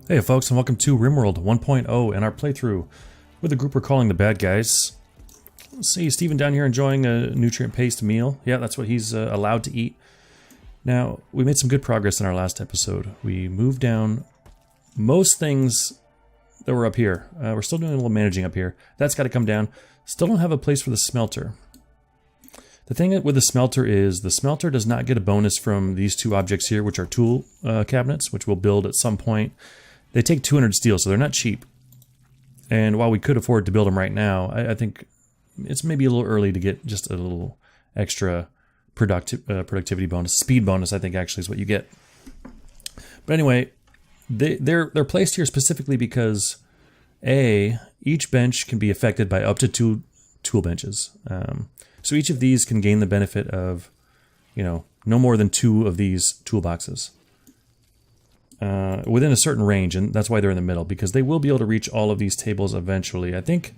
Hey folks, and welcome to Rimworld 1.0 and our playthrough with a group we're calling the Bad Guys. Let's see, Steven down here enjoying a nutrient-paced meal. Yeah, that's what he's allowed to eat. Now, we made some good progress in our last episode. We moved down most things that were up here. We're still doing a little managing up here. That's got to come down. Still don't have a place for the smelter. The thing with the smelter is the smelter does not get a bonus from these two objects here, which are tool cabinets, which we'll build at some point. They take 200 steel, so they're not cheap. And while we could afford to build them right now, I think it's maybe a little early to get just a little extra productivity bonus. Speed bonus, I think, actually is what you get. But anyway, they're placed here specifically because, A, each bench can be affected by up to 2 tool benches. So each of these can gain the benefit of, no more than 2 of these toolboxes. Within a certain range, and that's why they're in the middle, because they will be able to reach all of these tables eventually. I think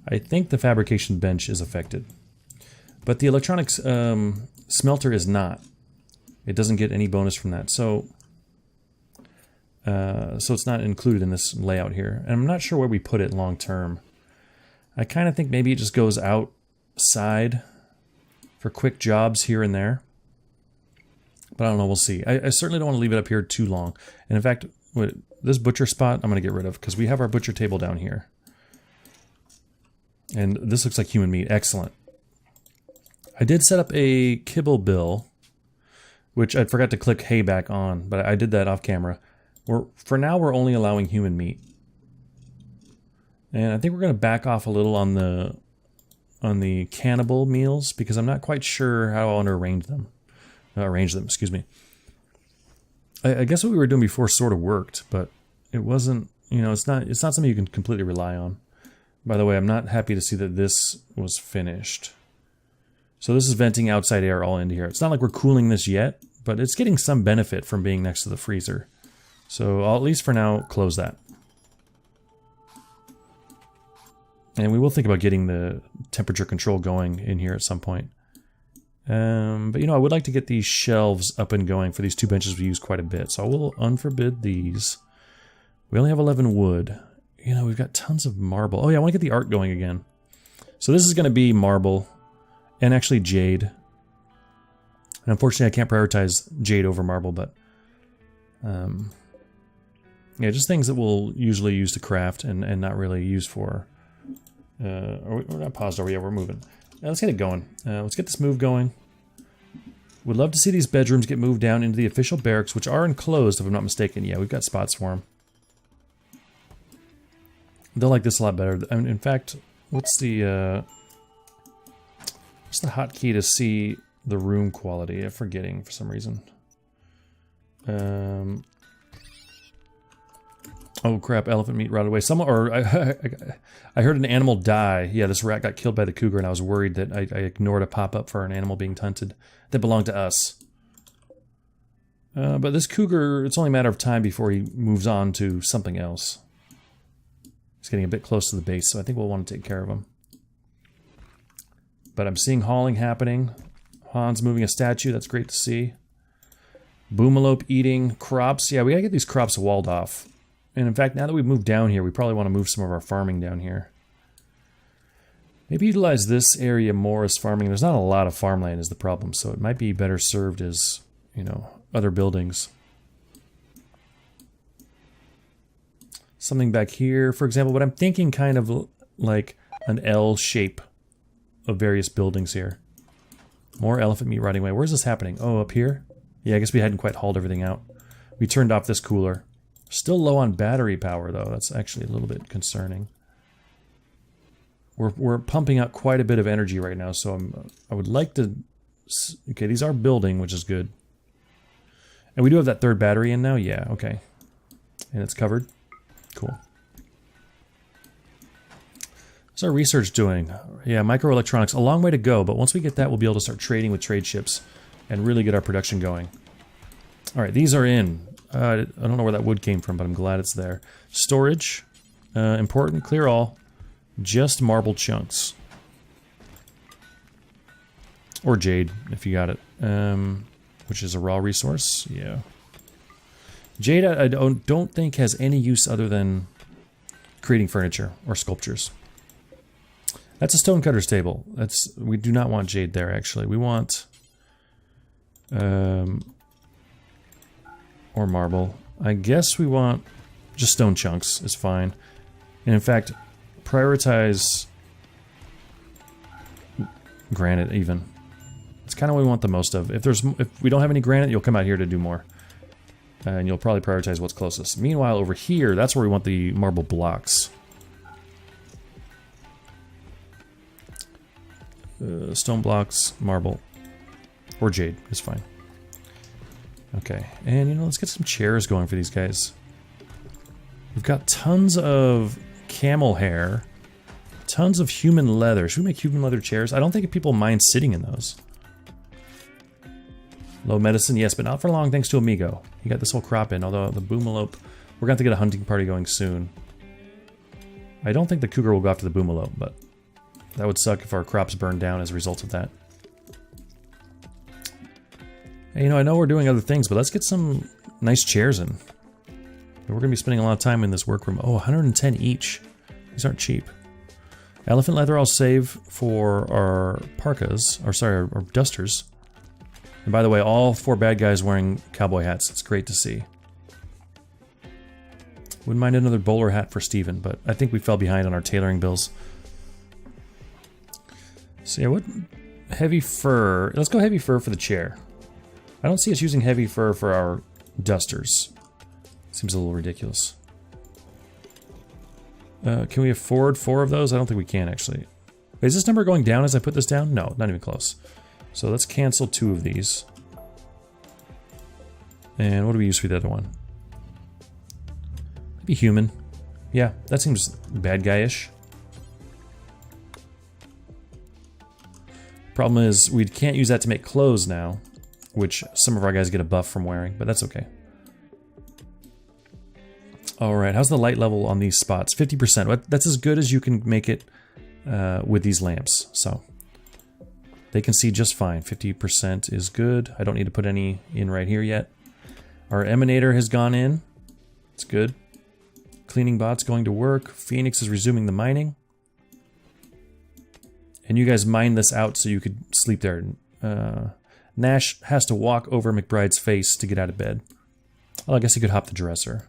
the fabrication bench is affected, but the electronics smelter is not. It doesn't get any bonus from that, so it's not included in this layout here. And I'm not sure where we put it long term. I kind of think maybe it just goes outside for quick jobs here and there. But I don't know, we'll see. I certainly don't want to leave it up here too long. And in fact, this butcher spot I'm going to get rid of because we have our butcher table down here. And this looks like human meat. Excellent. I did set up a kibble bill, which I forgot to click hay back on, but I did that off camera. For now, we're only allowing human meat. And I think we're going to back off a little on the cannibal meals because I'm not quite sure how I want to arrange them. Excuse me. I guess what we were doing before sort of worked, but it wasn't, it's not something you can completely rely on. By the way, I'm not happy to see that this was finished. So this is venting outside air all into here. It's not like we're cooling this yet, but it's getting some benefit from being next to the freezer. So I'll at least for now close that. And we will think about getting the temperature control going in here at some point. But I would like to get these shelves up and going for these 2 benches we use quite a bit. So I will unforbid these. We only have 11 wood. We've got tons of marble. Oh yeah, I want to get the art going again. So this is going to be marble and actually jade. And unfortunately I can't prioritize jade over marble, but yeah, just things that we'll usually use to craft and not really use for... we're not paused over yet, we're moving. Let's get it going. Let's get this move going. Would love to see these bedrooms get moved down into the official barracks, which are enclosed, if I'm not mistaken. Yeah, we've got spots for them. They'll like this a lot better. I mean, in fact, what's the hotkey to see the room quality? I'm forgetting for some reason. Oh crap, elephant meat rotted away. I heard an animal die. Yeah, this rat got killed by the cougar, and I was worried that I ignored a pop-up for an animal being hunted that belonged to us. But this cougar, it's only a matter of time before he moves on to something else. He's getting a bit close to the base, so I think we'll want to take care of him. But I'm seeing hauling happening. Han's moving a statue, that's great to see. Boomalope eating crops. Yeah, we gotta get these crops walled off. And in fact, now that we've moved down here, we probably want to move some of our farming down here. Maybe utilize this area more as farming. There's not a lot of farmland is the problem, so it might be better served as, other buildings. Something back here, for example, but I'm thinking kind of like an L shape of various buildings here. More elephant meat rotting away. Where's this happening? Oh, up here? Yeah, I guess we hadn't quite hauled everything out. We turned off this cooler. Still low on battery power, though. That's actually a little bit concerning. We're pumping out quite a bit of energy right now, so I would like to... Okay, these are building, which is good. And we do have that 3rd battery in now? Yeah, okay. And it's covered? Cool. What's our research doing? Yeah, microelectronics. A long way to go, but once we get that, we'll be able to start trading with trade ships and really get our production going. Alright, these are in. I don't know where that wood came from, but I'm glad it's there. Storage. Important. Clear all. Just marble chunks. Or jade, if you got it. Which is a raw resource. Yeah. Jade, I don't think has any use other than creating furniture or sculptures. That's a stonecutter's table. We do not want jade there, actually. We want... or marble. I guess we want just stone chunks is fine. And in fact, prioritize granite even. It's kind of what we want the most of. If we don't have any granite, you'll come out here to do more. And you'll probably prioritize what's closest. Meanwhile, over here, that's where we want the marble blocks. Stone blocks, marble, or jade is fine. Okay, and let's get some chairs going for these guys. We've got tons of camel hair, tons of human leather. Should we make human leather chairs? I don't think people mind sitting in those. Low medicine, yes, but not for long thanks to Amigo. He got this whole crop in, although the boomalope, we're going to have to get a hunting party going soon. I don't think the cougar will go after the boomalope, but that would suck if our crops burned down as a result of that. Hey, I know we're doing other things, but let's get some nice chairs in. We're going to be spending a lot of time in this workroom. Oh, 110 each. These aren't cheap. Elephant leather I'll save for our parkas, or sorry, our dusters. And by the way, all 4 bad guys wearing cowboy hats. It's great to see. Wouldn't mind another bowler hat for Steven, but I think we fell behind on our tailoring bills. So yeah, what heavy fur? Let's go heavy fur for the chair. I don't see us using heavy fur for our dusters. Seems a little ridiculous. Can we afford 4 of those? I don't think we can, actually. Wait, is this number going down as I put this down? No, not even close. So let's cancel 2 of these. And what do we use for the other one? Maybe human. Yeah, that seems bad guy-ish. Problem is, we can't use that to make clothes now, which some of our guys get a buff from wearing, but that's okay. Alright, how's the light level on these spots? 50%. That's as good as you can make it with these lamps, so they can see just fine. 50% is good. I don't need to put any in right here yet. Our emanator has gone in. It's good. Cleaning bot's going to work. Phoenix is resuming the mining. And you guys mined this out so you could sleep there. Nash has to walk over McBride's face to get out of bed. Well, I guess he could hop the dresser.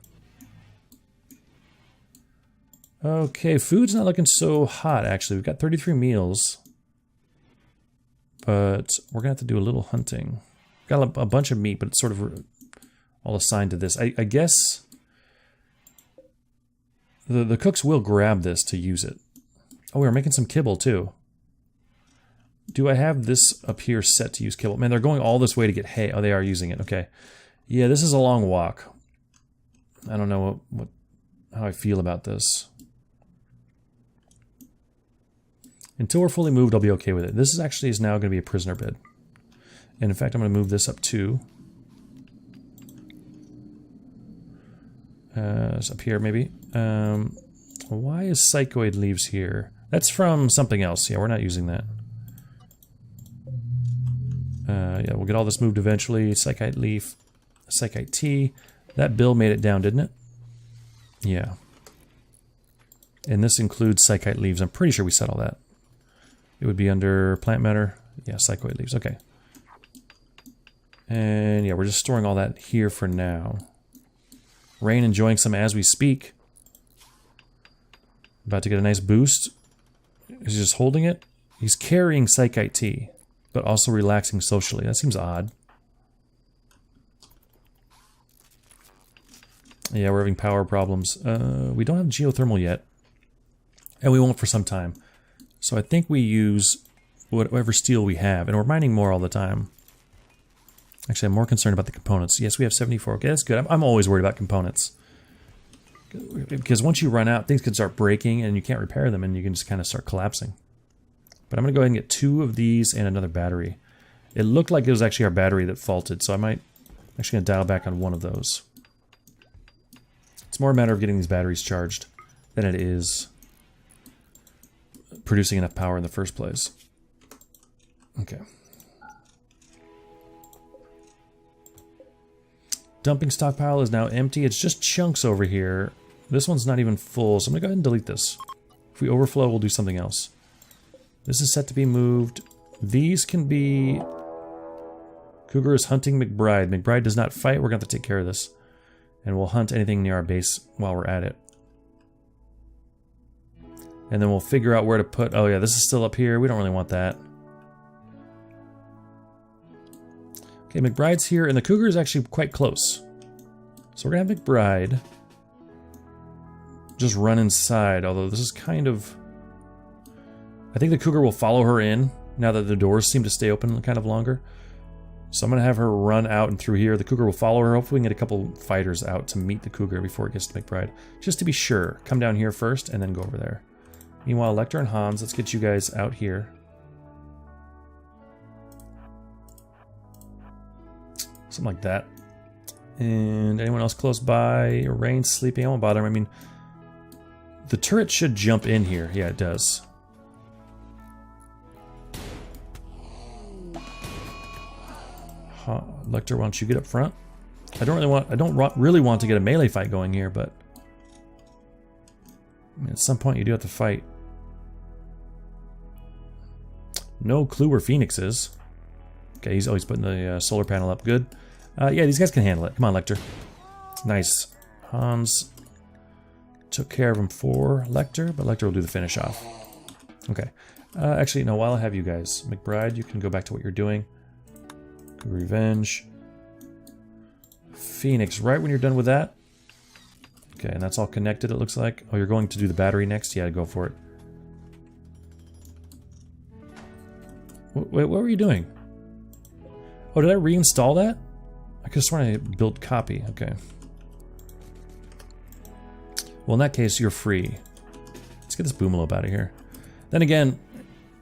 Okay, food's not looking so hot, actually. We've got 33 meals. But we're going to have to do a little hunting. Got a bunch of meat, but it's sort of all assigned to this. I guess the cooks will grab this to use it. Oh, we're making some kibble, too. Do I have this up here set to use kibble? Man, they're going all this way to get hay. Oh, they are using it. Okay. Yeah, this is a long walk. I don't know how I feel about this. Until we're fully moved, I'll be okay with it. This is now going to be a prisoner bed. And in fact, I'm going to move this up too. It's up here, maybe. Why is Psychoid leaves here? That's from something else. Yeah, we're not using that. Yeah, we'll get all this moved eventually. Psychite leaf, Psychite tea. That bill made it down, didn't it? Yeah. And this includes Psychite leaves. I'm pretty sure we said all that. It would be under plant matter. Yeah, Psychoid leaves. Okay. And yeah, we're just storing all that here for now. Rain enjoying some as we speak. About to get a nice boost. Is he just holding it? He's carrying Psychite tea, but also relaxing socially. That seems odd. Yeah, we're having power problems. We don't have geothermal yet. And we won't for some time. So I think we use whatever steel we have. And we're mining more all the time. Actually, I'm more concerned about the components. Yes, we have 74. Okay, that's good. I'm always worried about components. Because once you run out, things can start breaking and you can't repair them and you can just kind of start collapsing. But I'm going to go ahead and get 2 of these and another battery. It looked like it was actually our battery that faulted, so I'm actually going to dial back on one of those. It's more a matter of getting these batteries charged than it is producing enough power in the first place. Okay. Dumping stockpile is now empty. It's just chunks over here. This one's not even full, so I'm gonna go ahead and delete this. If we overflow, we'll do something else. This is set to be moved. These can be... Cougar is hunting McBride. McBride does not fight. We're gonna have to take care of this. And we'll hunt anything near our base while we're at it. And then we'll figure out where to put... Oh yeah, this is still up here. We don't really want that. Okay, McBride's here, and the Cougar is actually quite close. So we're gonna have McBride just run inside, although this is kind of... I think the Cougar will follow her in, now that the doors seem to stay open kind of longer. So I'm gonna have her run out and through here. The Cougar will follow her. Hopefully we can get a couple fighters out to meet the Cougar before it gets to McBride. Just to be sure, come down here first and then go over there. Meanwhile, Lecter and Hans, let's get you guys out here. Something like that. And anyone else close by? Rain's sleeping. I won't bother him. I mean, the turret should jump in here. Yeah, it does. Lecter, why don't you get up front? I don't really want to get a melee fight going here, but I mean, at some point you do have to fight. No clue where Phoenix is. Okay, he's always putting the solar panel up. Good. Yeah, these guys can handle it. Come on, Lecter. Nice. Hans took care of him for Lecter, but Lecter will do the finish off. Okay. Actually, no, while I have you guys, McBride, you can go back to what you're doing. Revenge. Phoenix, right when you're done with that. Okay, and that's all connected, it looks like. Oh, you're going to do the battery next? Yeah, go for it. Wait, what were you doing? Oh, did I reinstall that? I could have sworn I built copy. Okay. Well, in that case, you're free. Let's get this Boomalope out of here. Then again,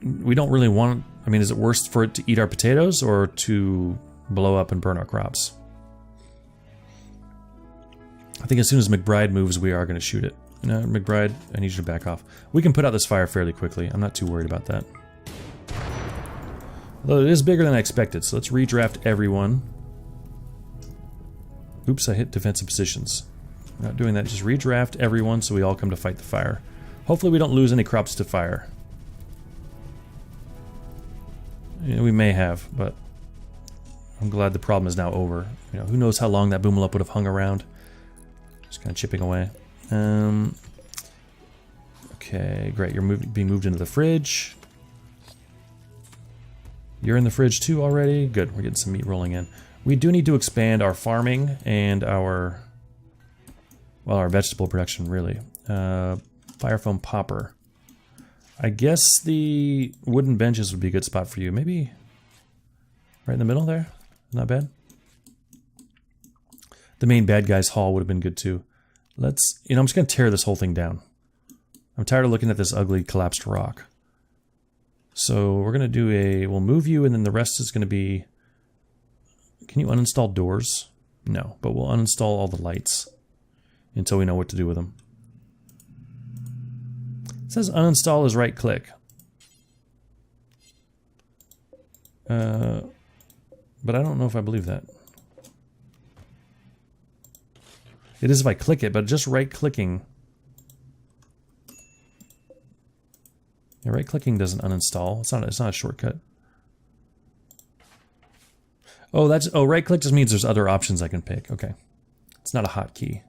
we don't really want... I mean, is it worse for it to eat our potatoes or to blow up and burn our crops? I think as soon as McBride moves, we are going to shoot it. No, McBride, I need you to back off. We can put out this fire fairly quickly. I'm not too worried about that. Although it is bigger than I expected, so let's redraft everyone. Oops, I hit defensive positions. Not doing that, just redraft everyone so we all come to fight the fire. Hopefully we don't lose any crops to fire. Yeah, we may have, but I'm glad the problem is now over. You know, who knows how long that Boomalope would have hung around. Just kind of chipping away. Okay, great. You're being moved into the fridge. You're in the fridge too already. Good, we're getting some meat rolling in. We do need to expand our farming and our, well, our vegetable production, really. Fire foam popper. I guess the wooden benches would be a good spot for you. Maybe right in the middle there? Not bad. The main bad guy's hall would have been good too. Let's, you know, I'm just going to tear this whole thing down. I'm tired of looking at this ugly collapsed rock. So we're going to do a, we'll move you and then the rest is going to be, can you uninstall doors? No, but we'll uninstall all the lights until we know what to do with them. It says uninstall is right click. But I don't know if I believe that. It is if I click it, but just right clicking. Yeah, right clicking doesn't uninstall. It's not a shortcut. Oh, right click just means there's other options I can pick. Okay. It's not a hotkey.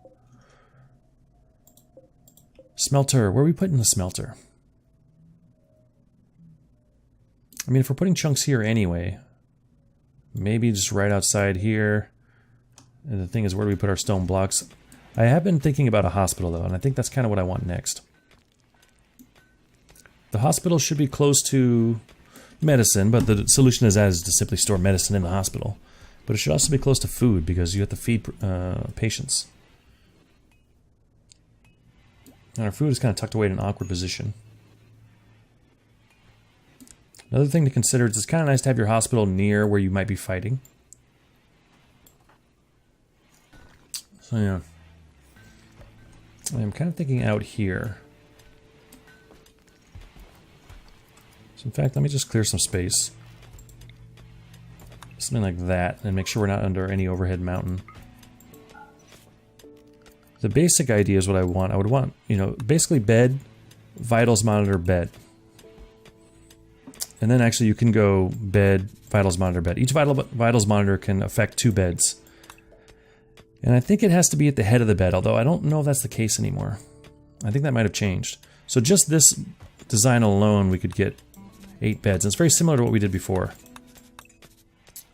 Smelter. Where are we putting the smelter? I mean, if we're putting chunks here anyway, maybe just right outside here. And the thing is, where do we put our stone blocks? I have been thinking about a hospital, though, and I think that's kind of what I want next. The hospital should be close to medicine, but the solution is to simply store medicine in the hospital. But it should also be close to food, because you have to feed patients. And our food is kind of tucked away in an awkward position. Another thing to consider is it's kind of nice to have your hospital near where you might be fighting. So yeah. I'm kind of thinking out here. So in fact, let me just clear some space. Something like that, and make sure we're not under any overhead mountain. The basic idea is what I want. I would want, you know, basically bed, vitals monitor, bed. And then actually you can go bed, vitals monitor, bed. Each vitals monitor can affect 2 beds. And I think it has to be at the head of the bed, although I don't know if that's the case anymore. I think that might have changed. So just this design alone, we could get 8 beds. And it's very similar to what we did before.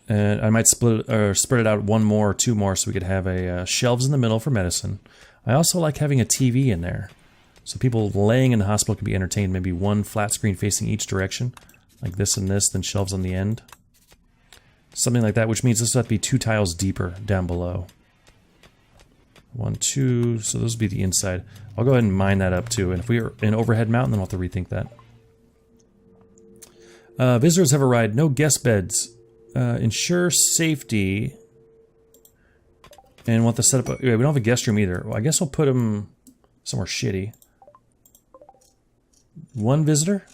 And I might split it out 1 more or 2 more so we could have a shelves in the middle for medicine. I also like having a TV in there. So people laying in the hospital can be entertained. Maybe 1 flat screen facing each direction. Like this and this, then shelves on the end. Something like that, which means this will have to be 2 tiles deeper down below. 1, 2, so those would be the inside. I'll go ahead and mine that up too. And if we are in overhead mount, then I'll have to rethink that. Visitors have arrived. No guest beds. Ensure safety. And want the setup. Yeah, we don't have a guest room either. Well, I guess I'll put them somewhere shitty. 1 visitor.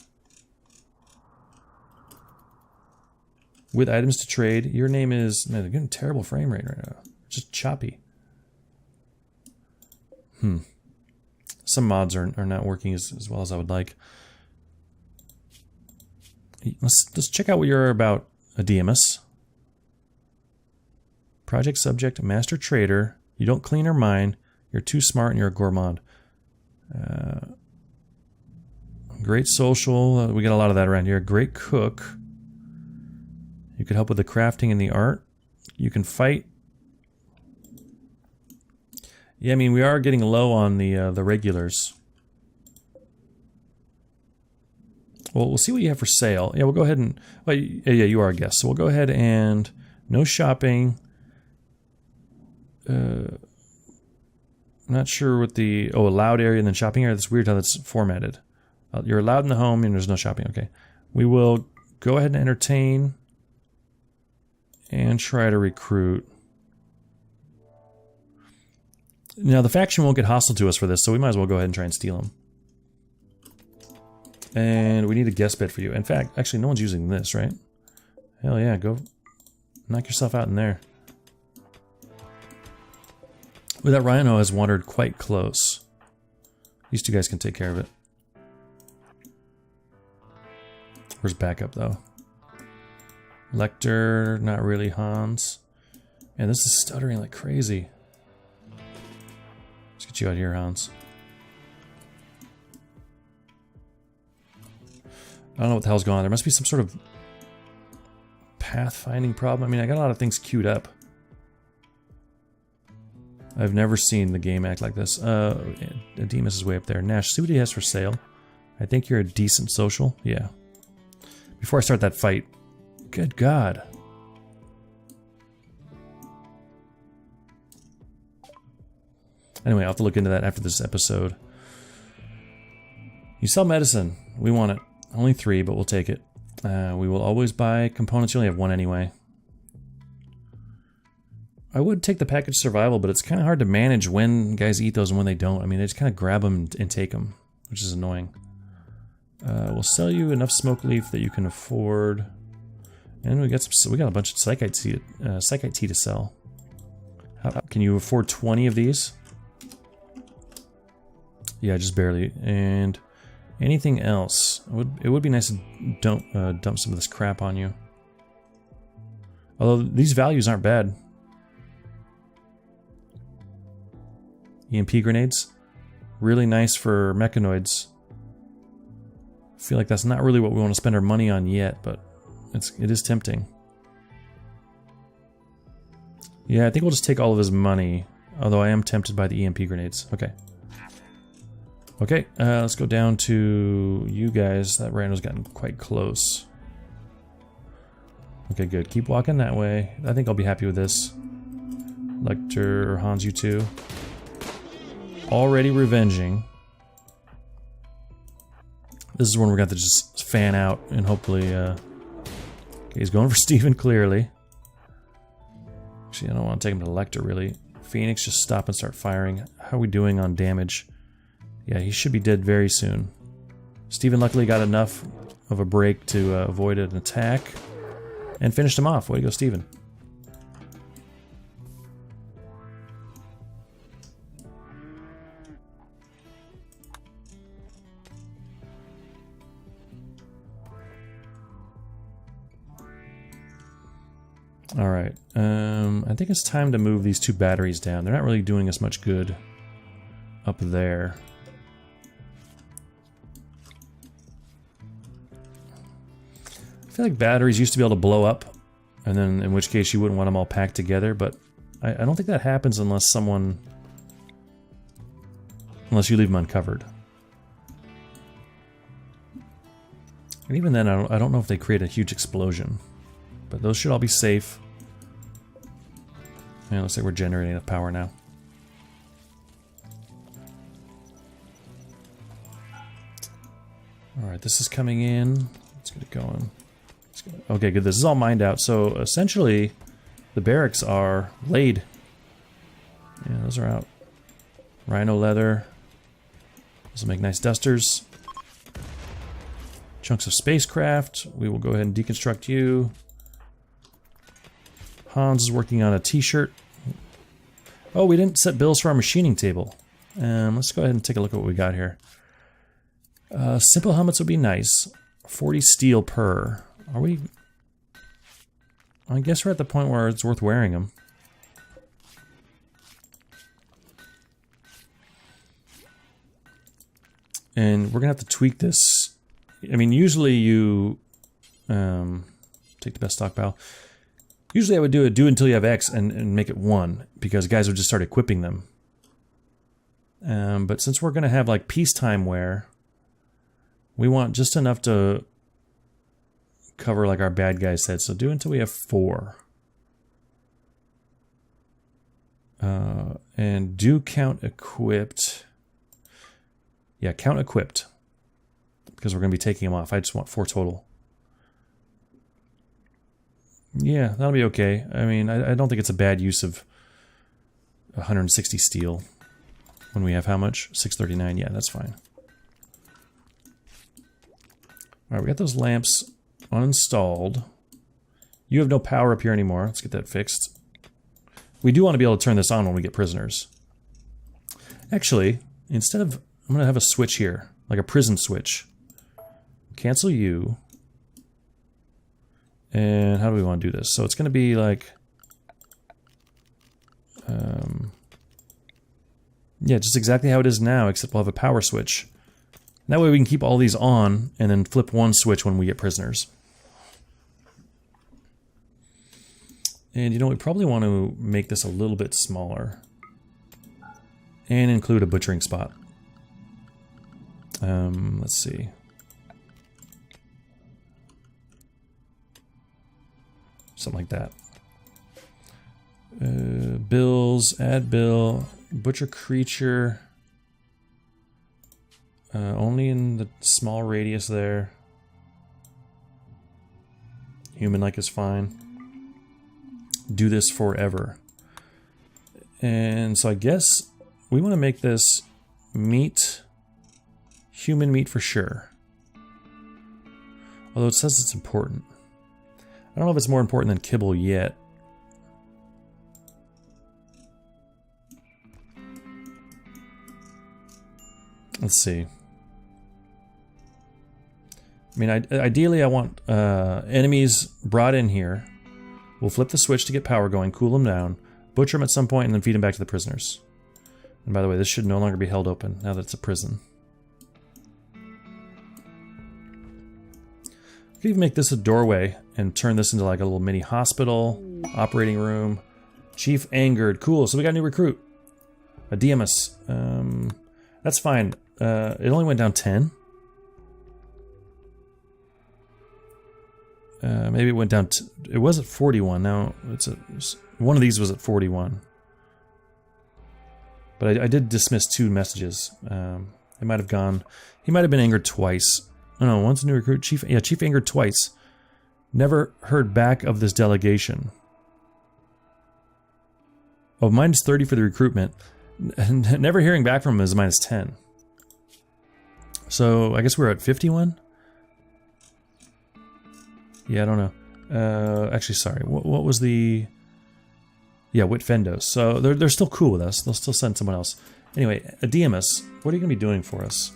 With items to trade. Your name is... Man, they're getting terrible frame rate right now. Just choppy. Some mods are not working as well as I would like. Let's check out what you're about, Ademus. Project subject, master trader. You don't clean or mine. You're too smart and you're a gourmand. Great social. We got a lot of that around here. Great cook. You could help with the crafting and the art. You can fight. Yeah, I mean, we are getting low on the regulars. Well, we'll see what you have for sale. Yeah, we'll go ahead and... Well, yeah, you are a guest. So we'll go ahead and... No shopping. I'm not sure what the... Oh, allowed area and then shopping area. That's weird how that's formatted. You're allowed in the home and there's no shopping. Okay. We will go ahead and entertain. And try to recruit. Now, the faction won't get hostile to us for this, so we might as well go ahead and try and steal them. And we need a guest bed for you. In fact, actually, no one's using this, right? Hell yeah, go knock yourself out in there. Well, that rhino has wandered quite close. These 2 guys can take care of it. Where's backup, though? Lecter, not really Hans. And this is stuttering like crazy. Let's get you out here, Hans. I don't know what the hell's going on. There must be some sort of pathfinding problem. I mean, I got a lot of things queued up. I've never seen the game act like this. Demas is way up there. Nash, see what he has for sale. I think you're a decent social. Yeah. Before I start that fight. Good God. Anyway, I'll have to look into that after this episode. You sell medicine. We want it. Only 3, but we'll take it. We will always buy components. You only have 1 anyway. I would take the package survival, but it's kind of hard to manage when guys eat those and when they don't. I mean, they just kind of grab them and take them, which is annoying. We'll sell you enough smoke leaf that you can afford. And we got a bunch of psychite tea to sell. Can you afford 20 of these? Yeah, just barely. And anything else? It would be nice to dump some of this crap on you. Although these values aren't bad. EMP grenades, really nice for mechanoids. I feel like that's not really what we want to spend our money on yet, but it is tempting. Yeah, I think we'll just take all of his money, although I am tempted by the EMP grenades. Okay. Okay, let's go down to you guys. That rhino's gotten quite close. Okay, good. Keep walking that way. I think I'll be happy with this. Lecter, Hans, you too. Already revenging. This is when we're going to just fan out and hopefully... okay, he's going for Steven, clearly. Actually, I don't want to take him to Lecter, really. Phoenix, just stop and start firing. How are we doing on damage? Yeah, he should be dead very soon. Steven luckily got enough of a break to avoid an attack. And finished him off. Way to go, Steven. Alright, I think it's time to move these 2 batteries down. They're not really doing us much good up there. I feel like batteries used to be able to blow up, and then in which case you wouldn't want them all packed together, but I don't think that happens unless you leave them uncovered. And even then, I don't know if they create a huge explosion. But those should all be safe. Yeah, looks like we're generating enough power now. Alright, this is coming in. Let's get it going. Okay, good. This is all mined out. So, essentially, the barracks are laid. Yeah, those are out. Rhino leather. Those will make nice dusters. Chunks of spacecraft. We will go ahead and deconstruct you. Hans is working on a t-shirt. Oh, we didn't set bills for our machining table. Let's go ahead and take a look at what we got here. Simple helmets would be nice. 40 steel per. Are we... I guess we're at the point where it's worth wearing them. And we're going to have to tweak this. I mean, usually you... take the best stockpile. Usually I would do until you have X and make it 1, because guys would just start equipping them. But since we're going to have like peacetime wear, we want just enough to cover like our bad guys said. So do until we have 4. And do count equipped. Yeah, count equipped. Because we're going to be taking them off. I just want 4 total. Yeah, that'll be okay. I mean, I don't think it's a bad use of 160 steel when we have how much? 639. Yeah, that's fine. Alright, we got those lamps uninstalled. You have no power up here anymore. Let's get that fixed. We do want to be able to turn this on when we get prisoners. Actually, instead of... I'm going to have a switch here, like a prison switch. Cancel you. And how do we want to do this? So it's going to be like... yeah, just exactly how it is now, except we'll have a power switch. That way we can keep all these on, and then flip one switch when we get prisoners. And you know, we probably want to make this a little bit smaller. And include a butchering spot. Let's see. Something like that. Bills, add bill, butcher creature. Only in the small radius there. Human-like is fine. Do this forever. And so I guess we want to make this meat, human meat for sure. Although it says it's important. I don't know if it's more important than kibble yet. Let's see. I mean, ideally I want enemies brought in here. We'll flip the switch to get power going, cool them down, butcher them at some point, and then feed them back to the prisoners. And by the way, this should no longer be held open now that it's a prison. We could even make this a doorway and turn this into like a little mini hospital, operating room. Chief angered. Cool, so we got a new recruit. A DMS. That's fine. It only went down 10. Maybe it went down to... It was at 41. Now, one of these was at 41. But I did dismiss 2 messages. It might have gone... He might have been angered twice. Oh, no, once a new recruit. Chief angered twice. Never heard back of this delegation. Oh, minus 30 for the recruitment. Never hearing back from him is minus 10. So, I guess we're at 51? Yeah, I don't know. Actually, sorry. What was the... Yeah, Whitfendos. So, they're still cool with us. They'll still send someone else. Anyway, Adiamus, what are you going to be doing for us?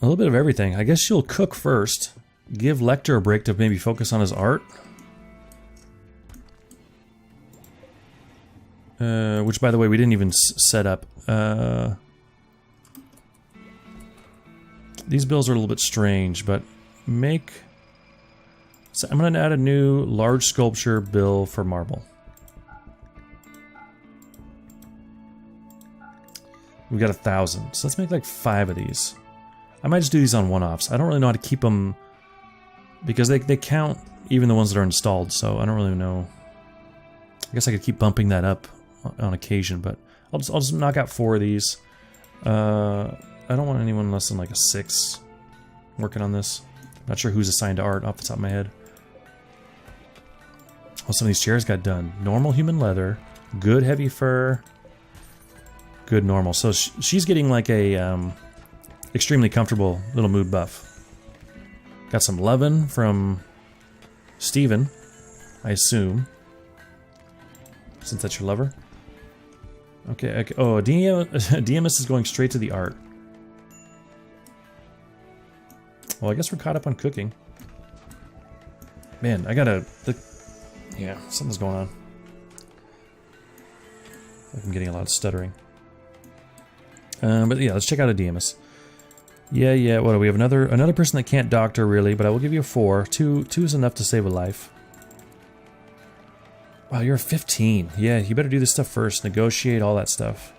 A little bit of everything. I guess you'll cook first. give Lecter a break to maybe focus on his art. Which, by the way, we didn't even set up. These bills are a little bit strange, but make... So I'm going to add a new large sculpture bill for marble. We got 1,000, so let's make like 5 of these. I might just do these on one-offs. I don't really know how to keep them, because they count even the ones that are installed, so I don't really know. I guess I could keep bumping that up on occasion, but I'll just knock out 4 of these. I don't want anyone less than like a 6 working on this. Not sure who's assigned to art off the top of my head. Well, some of these chairs got done. Normal human leather, good heavy fur, good normal. So she's getting like a extremely comfortable little mood buff. Got some lovin' from Steven, I assume. Since that's your lover. Okay. Oh, DMS is going straight to the art. Well, I guess we're caught up on cooking. Man, I gotta... yeah, something's going on. I'm getting a lot of stuttering. But yeah, let's check out a DMS. Yeah, what do we have? Another person that can't doctor, really, but I will give you a 4. 2 is enough to save a life. Wow, you're a 15. Yeah, you better do this stuff first. Negotiate, all that stuff.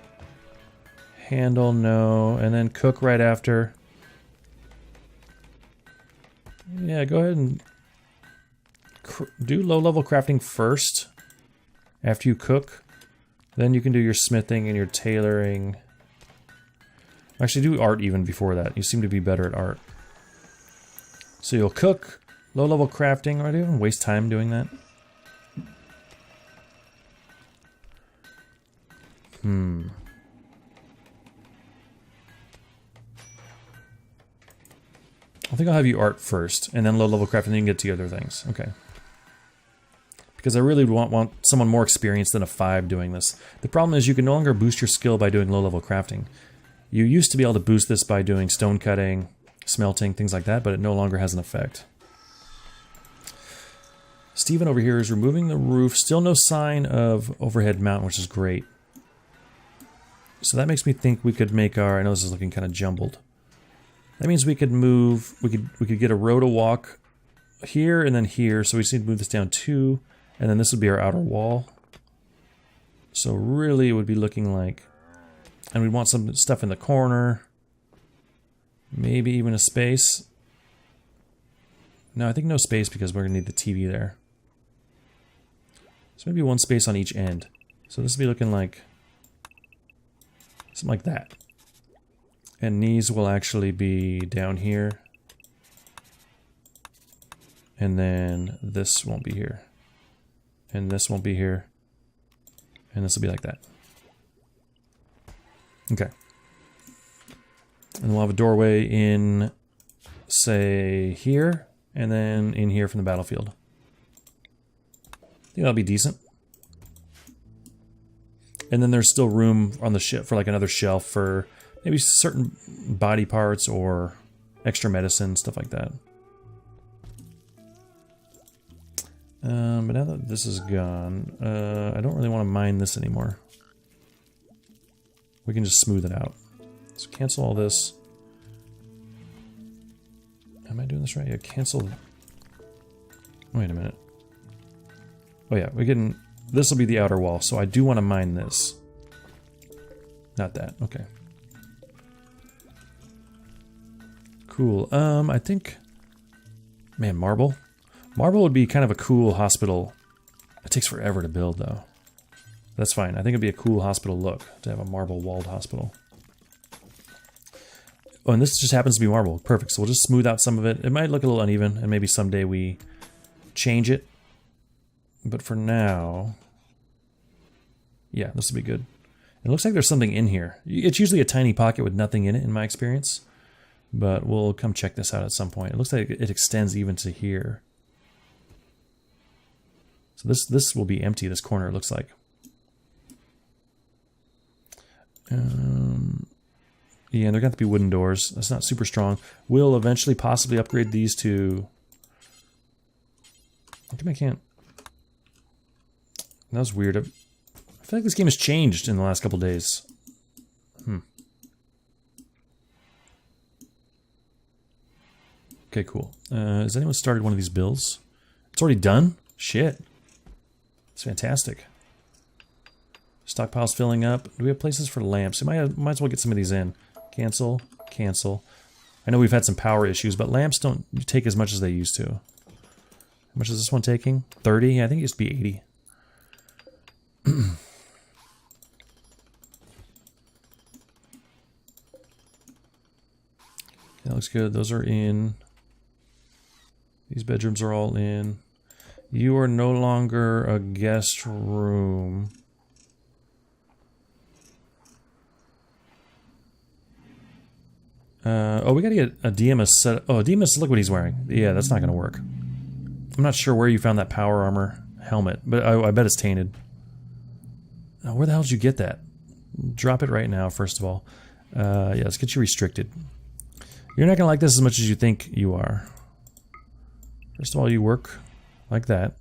Handle, no. And then cook right after. Yeah, go ahead and do low-level crafting first. After you cook. Then you can do your smithing and your tailoring. Actually, do art even before that. You seem to be better at art. So you'll cook, low-level crafting. I don't even waste time doing that. I think I'll have you art first, and then low-level crafting, and then you can get to the other things. Okay. Because I really want someone more experienced than a 5 doing this. The problem is you can no longer boost your skill by doing low-level crafting. You used to be able to boost this by doing stone cutting, smelting, things like that, but it no longer has an effect. Steven over here is removing the roof. Still no sign of overhead mount, which is great. So that makes me think we could make our... I know this is looking kind of jumbled. That means we could move... We could get a row to walk here and then here. So we just need to move this down 2. And then this would be our outer wall. So really it would be looking like... And we'd want some stuff in the corner. Maybe even a space. No, I think no space because we're going to need the TV there. So maybe one space on each end. So this would be looking like... something like that. And these will actually be down here. And then this won't be here. And this won't be here. And this will be like that. Okay. And we'll have a doorway in, say, here. And then in here from the battlefield. I think that'll be decent. And then there's still room on the ship for like another shelf for maybe certain body parts or extra medicine, stuff like that. But now that this is gone, I don't really want to mine this anymore. We can just smooth it out. So cancel all this. Am I doing this right? Yeah, cancel. Wait a minute. Oh yeah, we can... This will be the outer wall, so I do want to mine this. Not that, okay. Cool, I think... Man, marble? Marble would be kind of a cool hospital. It takes forever to build, though. That's fine, I think it'd be a cool hospital look, to have a marble-walled hospital. Oh, and this just happens to be marble. Perfect, so we'll just smooth out some of it. It might look a little uneven, and maybe someday we change it. But for now... Yeah, this will be good. It looks like there's something in here. It's usually a tiny pocket with nothing in it, in my experience. But we'll come check this out at some point. It looks like it extends even to here. So this will be empty, this corner, it looks like. Yeah, and they're going to have to be wooden doors. That's not super strong. We'll eventually possibly upgrade these to come I can't... That was weird. I feel like this game has changed in the last couple days. Okay, cool. Has anyone started one of these builds? It's already done? Shit. It's fantastic. Stockpile's filling up. Do we have places for lamps? Might as well get some of these in. Cancel. Cancel. I know we've had some power issues, but lamps don't take as much as they used to. How much is this one taking? 30? I think it used to be 80. That looks good. Those are in. These bedrooms are all in. You are no longer a guest room. Oh, we gotta get a DMS set. Oh, a DMS, look what he's wearing. Yeah, that's not gonna work. I'm not sure where you found that power armor helmet, but I bet it's tainted. Oh, where the hell did you get that? Drop it right now, first of all. Yeah, let's get you restricted. You're not gonna like this as much as you think you are. First of all, you work like that.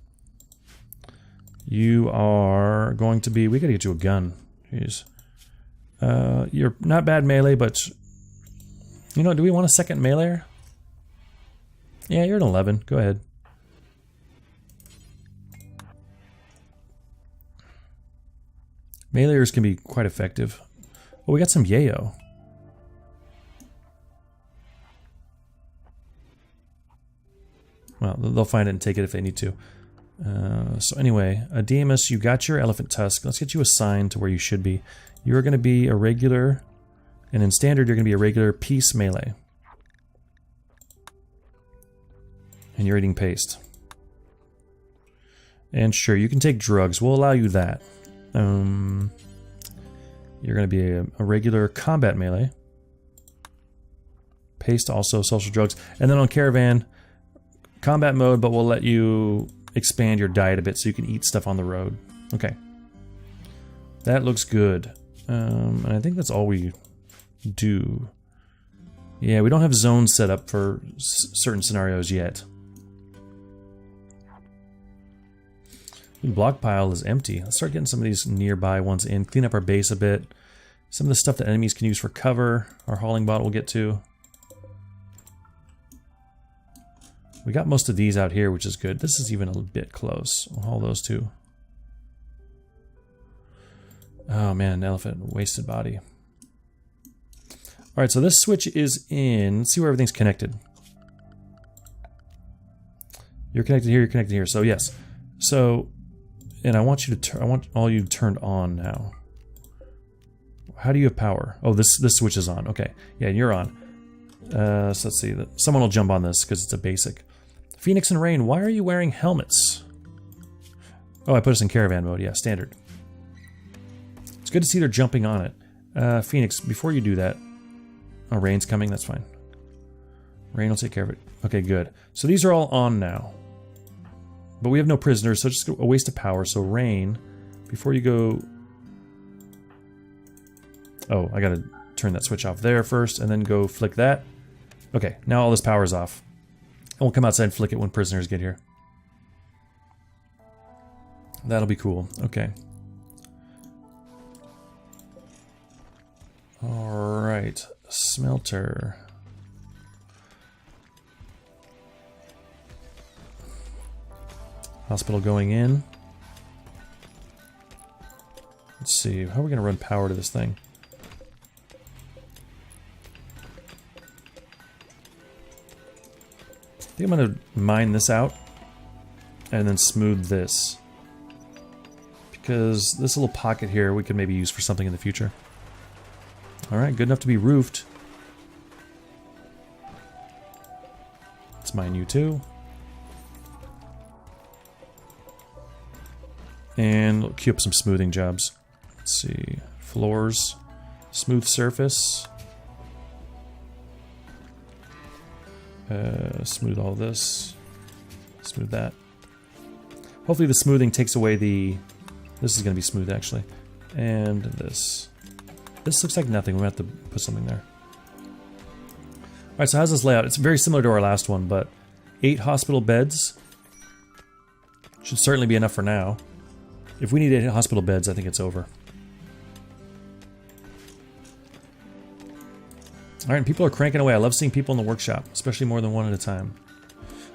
You are going to be... We gotta get you a gun. Jeez. You're not bad melee, but... You know, do we want a second melee? Yeah, you're an 11. Go ahead. Meleeers can be quite effective. Oh, we got some yayo. Well, they'll find it and take it if they need to. So anyway, Ademus, you got your elephant tusk. Let's get you assigned to where you should be. You're going to be a regular, and in standard you're going to be a regular peace melee. And you're eating paste. And sure, you can take drugs. We'll allow you that. You're going to be a regular combat melee. Paste also, social drugs. And then on caravan, combat mode, but we'll let you expand your diet a bit so you can eat stuff on the road. Okay. That looks good. And I think that's all we do. Yeah, we don't have zones set up for certain scenarios yet. The block pile is empty. Let's start getting some of these nearby ones in. Clean up our base a bit. Some of the stuff that enemies can use for cover. Our hauling bot we'll get to. We got most of these out here, which is good. This is even a bit close. We'll haul those two. Oh man, elephant, wasted body. Alright, so this switch is in. Let's see where everything's connected. You're connected here, you're connected here. So yes. So, and I want you to I want all you turned on now. How do you have power? Oh, this switch is on. Okay. Yeah, and you're on. So let's see. Someone will jump on this because it's a basic. Phoenix and Rain, why are you wearing helmets? Oh, I put us in caravan mode. Yeah, standard. It's good to see they're jumping on it. Phoenix, before you do that... Oh, Rain's coming. That's fine. Rain will take care of it. Okay, good. So these are all on now. But we have no prisoners, so just a waste of power. So Rain, before you go... Oh, I gotta turn that switch off there first, and then go flick that. Okay, now all this power is off. And we'll come outside and flick it when prisoners get here. That'll be cool. Okay. Alright. Smelter. Hospital going in. Let's see. How are we going to run power to this thing? I think I'm going to mine this out and then smooth this. Because this little pocket here we could maybe use for something in the future. Alright, good enough to be roofed. Let's mine you too. And we'll queue up some smoothing jobs. Let's see. Floors. Smooth surface. Smooth all this. Smooth that. Hopefully the smoothing takes away the... This is going to be smooth actually. And this. This looks like nothing. We have to put something there. Alright, so how's this layout? It's very similar to our last one, but 8 hospital beds. Should certainly be enough for now. If we need 8 hospital beds, I think it's over. Alright, and people are cranking away. I love seeing people in the workshop, especially more than one at a time.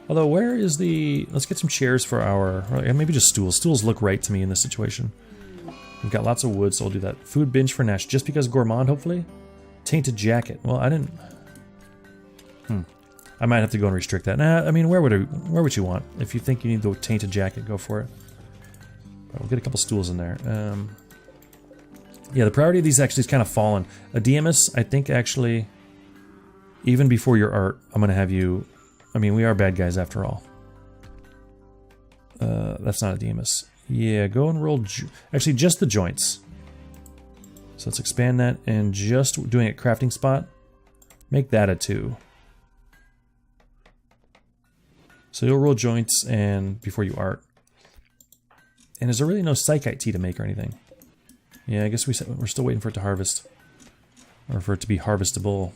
Although, where is the... Let's get some chairs for our... Or maybe just stools. Stools look right to me in this situation. We've got lots of wood, so we'll do that. Food binge for Nash, just because gourmand, hopefully? Tainted jacket. Well, I didn't... I might have to go and restrict that. Nah, I mean, where would you want? If you think you need the tainted jacket, go for it. But we'll get a couple stools in there. Yeah, the priority of these actually is kind of fallen. A DMS, I think, actually... Even before your art, I'm going to have you... I mean, we are bad guys after all. That's not a DMS. Yeah, go and roll... Actually, just the joints. So let's expand that, and just doing a crafting spot, make that a 2. So you'll roll joints and before you art. And is there really no psychite tea to make or anything? Yeah, I guess we're still waiting for it to harvest. Or for it to be harvestable.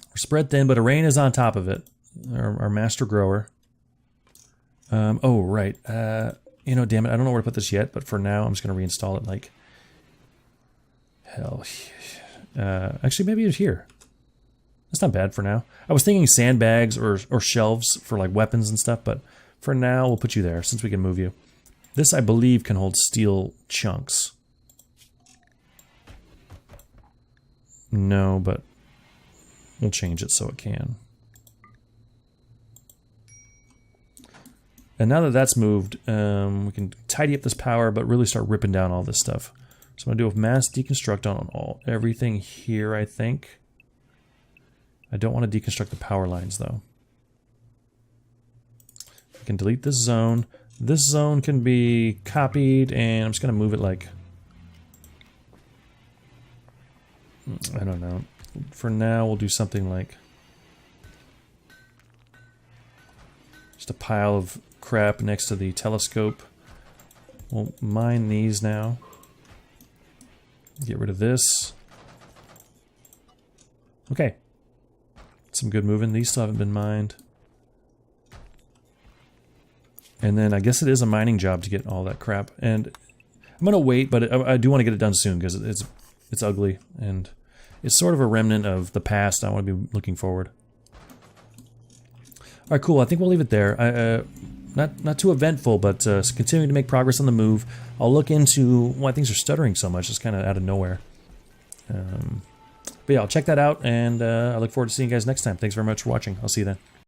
We're spread thin, but Arain is on top of it. Our master grower. Oh, right. You know, damn it, I don't know where to put this yet, but for now, I'm just going to reinstall it like... Hell. Actually, maybe it's here. That's not bad for now. I was thinking sandbags or shelves for like weapons and stuff, but for now, we'll put you there since we can move you. This, I believe, can hold steel chunks. No, but we'll change it so it can. And now that that's moved, we can tidy up this power, but really start ripping down all this stuff. So I'm going to do a mass deconstruct on everything here, I think. I don't want to deconstruct the power lines, though. I can delete this zone. This zone can be copied, and I'm just going to move it like... I don't know. For now, we'll do something like... Just a pile of crap next to the telescope. We'll mine these now. Get rid of this. Okay. Some good moving. These still haven't been mined. And then I guess it is a mining job to get all that crap. And I'm going to wait, but I do want to get it done soon because it's ugly. And it's sort of a remnant of the past. I want to be looking forward. Alright, cool. I think we'll leave it there. Not too eventful, but continuing to make progress on the move. I'll look into why things are stuttering so much. It's kind of out of nowhere. But yeah, I'll check that out, and I look forward to seeing you guys next time. Thanks very much for watching. I'll see you then.